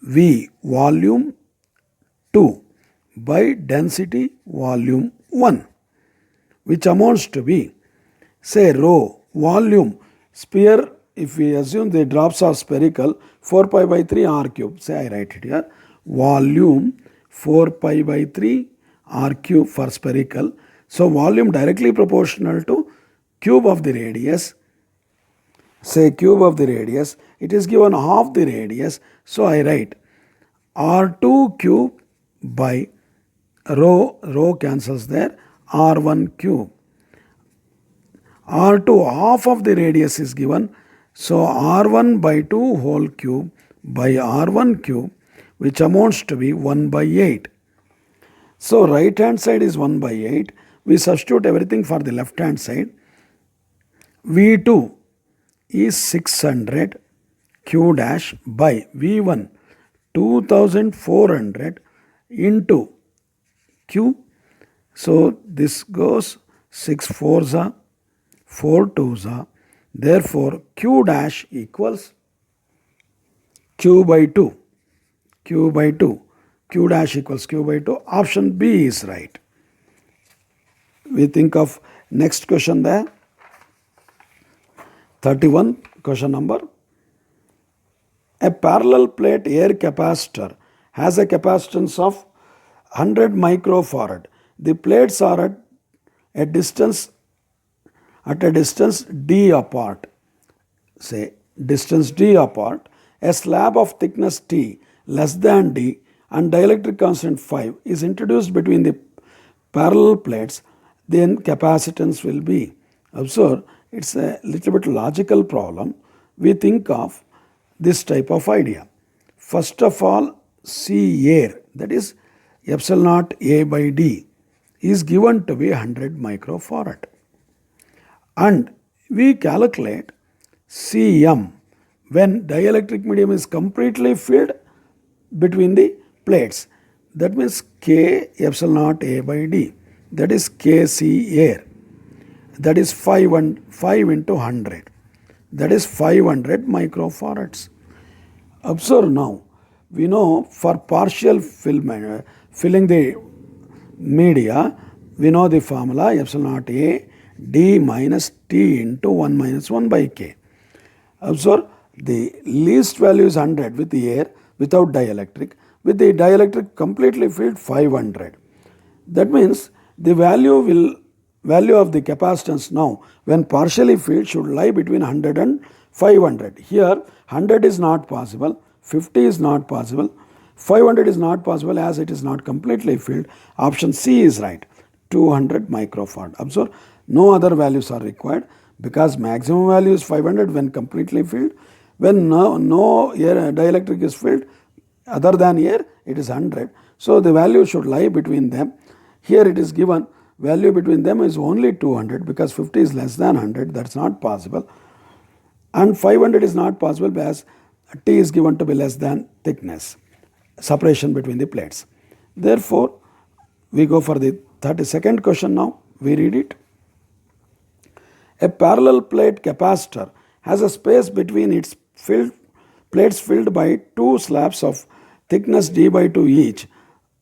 V volume 2 by density volume 1, which amounts to be, say rho volume sphere, if we assume the drops are spherical, 4 pi by 3 r cube, say I write it here, volume 4 pi by 3 r cube for spherical. So volume directly proportional to cube of the radius. Say cube of the radius, it is given half the radius. So I write r2 cube by rho cancels there, r1 cube. r2 half of the radius is given, so r1 by 2 whole cube by r1 cube, which amounts to be 1 by 8. So right hand side is 1 by 8. We substitute everything for the left hand side. V2 is 600 q dash by V1 2400 into q. So this goes 6 4s are 4 2s are. Therefore q dash equals q by 2. Q by 2. Q dash equals q by 2. Option B is right. We think of next question there. 31 question number. A parallel plate air capacitor has a capacitance of 100 microfarad. The plates are at a distance d apart. Say distance d apart. A slab of thickness T less than d and dielectric constant 5 is introduced between the parallel plates, then capacitance will be. Observe, it's a little bit logical problem. We think of this type of idea. First of all, C air, that is epsilon naught A by D, is given to be 100 microfarad. And we calculate Cm when dielectric medium is completely filled between the plates. That means K epsilon naught A by D, that is Kc air, that is 5 into 100, that is 500 microfarads. Observe now, we know for partial filling the media, we know the formula epsilon naught A d minus T into 1 minus 1 by K. Observe, the least value is 100 with the air without dielectric. With the dielectric completely filled 500. That means the value of the capacitance now when partially filled should lie between 100 and 500. Here 100 is not possible, 50 is not possible, 500 is not possible as it is not completely filled. Option C is right, 200 microfarad. Observe, no other values are required because maximum value is 500 when completely filled. When no air dielectric is filled other than air, it is 100. So the value should lie between them. Here it is given value between them is only 200 because 50 is less than 100, that's not possible. And 500 is not possible because T is given to be less than thickness, separation between the plates. Therefore, we go for the 32nd question now. We read it. A parallel plate capacitor has a space between its plates filled by two slabs of thickness d by 2 each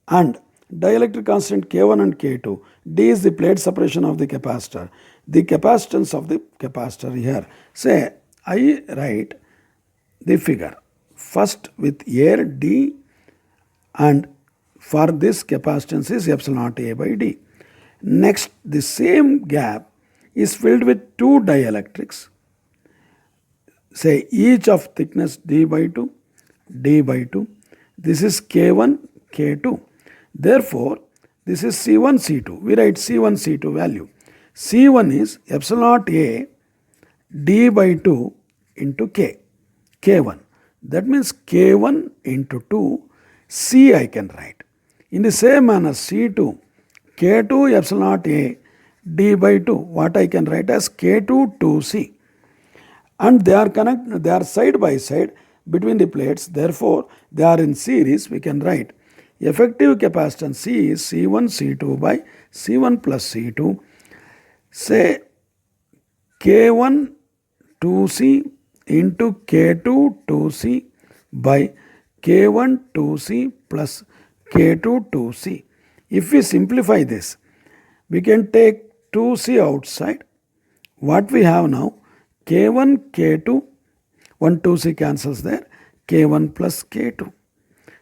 and dielectric constant K1 and K2. D is the plate separation of the capacitor. The capacitance of the capacitor here. Say I write the figure first with air D, and for this capacitance is epsilon naught A by D. Next, the same gap is filled with two dielectrics, say each of thickness d by 2, d by 2. This is K1, K2. Therefore, this is C1, C2. We write C1, C2 value. C1 is epsilon naught A d by 2 into K, K1. That means K1 into 2, C I can write. In the same manner, C2, K2 epsilon naught A d by 2, what I can write as K2 2C. And they are side by side between the plates, therefore they are in series. We can write effective capacitance C is C1 C2 by C1 plus C2. Say K1 2C into K2 2C by K1 2C plus K2 2C. If we simplify this, we can take 2C outside. What we have now, K1 K2, 1 2C cancels there, K1 plus K2.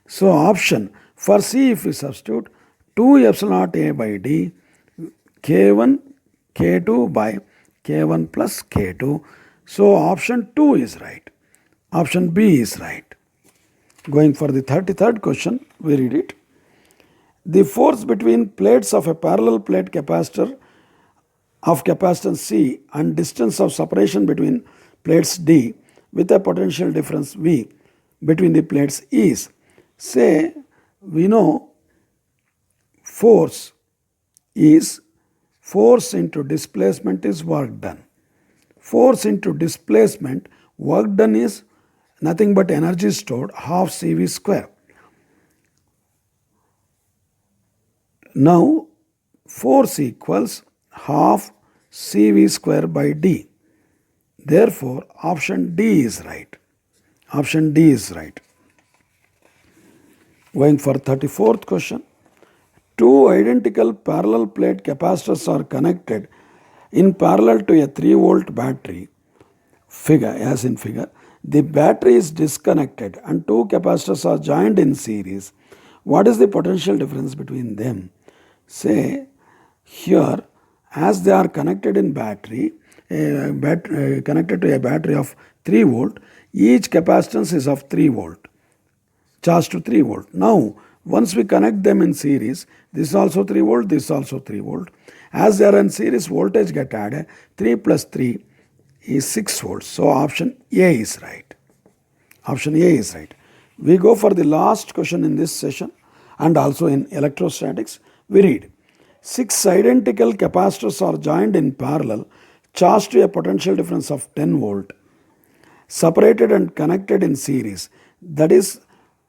So option for C, if we substitute 2 epsilon naught A by D, K1, K2 by K1 plus K2. So option 2 is right. Option B is right. Going for the 33rd question, we read it. The force between plates of a parallel plate capacitor of capacitance C and distance of separation between plates D with a potential difference V between the plates is, say, we know force is force into displacement is work done. Force into displacement, work done is nothing but energy stored, half CV square. Now, force equals half CV square by D. Therefore, option D is right. Option D is right. Going for 34th question. Two identical parallel plate capacitors are connected in parallel to a 3 volt battery. Figure, as in figure. The battery is disconnected and two capacitors are joined in series. What is the potential difference between them? Say, here, as they are connected in battery, connected to a battery of 3 volt, each capacitance is of 3 volt, charged to 3 volt. Now, once we connect them in series, this is also 3 volt, this is also 3 volt. As they are in series, voltage get added, 3 plus 3 is 6 volts. So option A is right. Option A is right. We go for the last question in this session and also in electrostatics. We read, 6 identical capacitors are joined in parallel, charged to a potential difference of 10 volt, separated and connected in series. That is,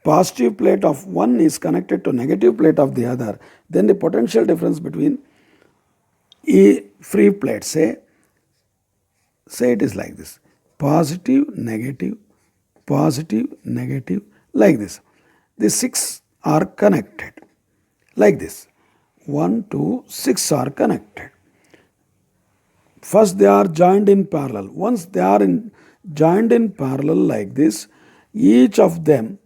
positive plate of one is connected to negative plate of the other. Then the potential difference between free plates, say it is like this, positive, negative, like this. The 6 are connected like this. 1, 2, 6 are connected. First they are joined in parallel. Once they are joined in parallel like this, each of them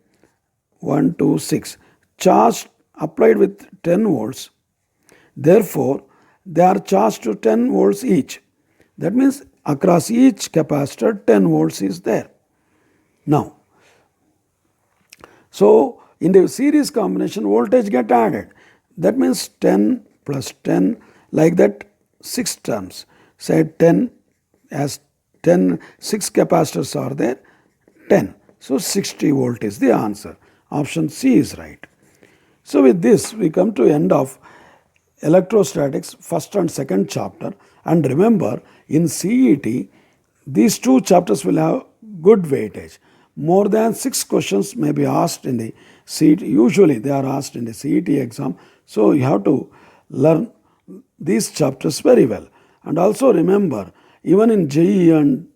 1, 2, 6 charged applied with 10 volts. Therefore, they are charged to 10 volts each. That means across each capacitor 10 volts is there. Now, so in the series combination, voltage get added. That means 10 plus 10, like that 6 terms. Say 10 as 10, 6 capacitors are there, 10. So 60 volt is the answer. Option C is right. So with this, we come to end of electrostatics first and second chapter. And remember, in CET, these two chapters will have good weightage. More than 6 questions may be asked in the CET. Usually they are asked in the CET exam. So you have to learn these chapters very well. And also remember, even in JEE and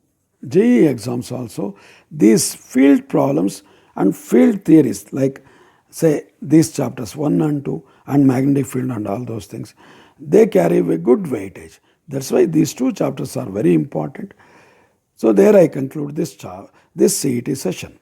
JEE exams also, these field problems and field theories, like say these chapters 1 and 2 and magnetic field and all those things, they carry a good weightage. That's why these 2 chapters are very important. So there I conclude this CET session.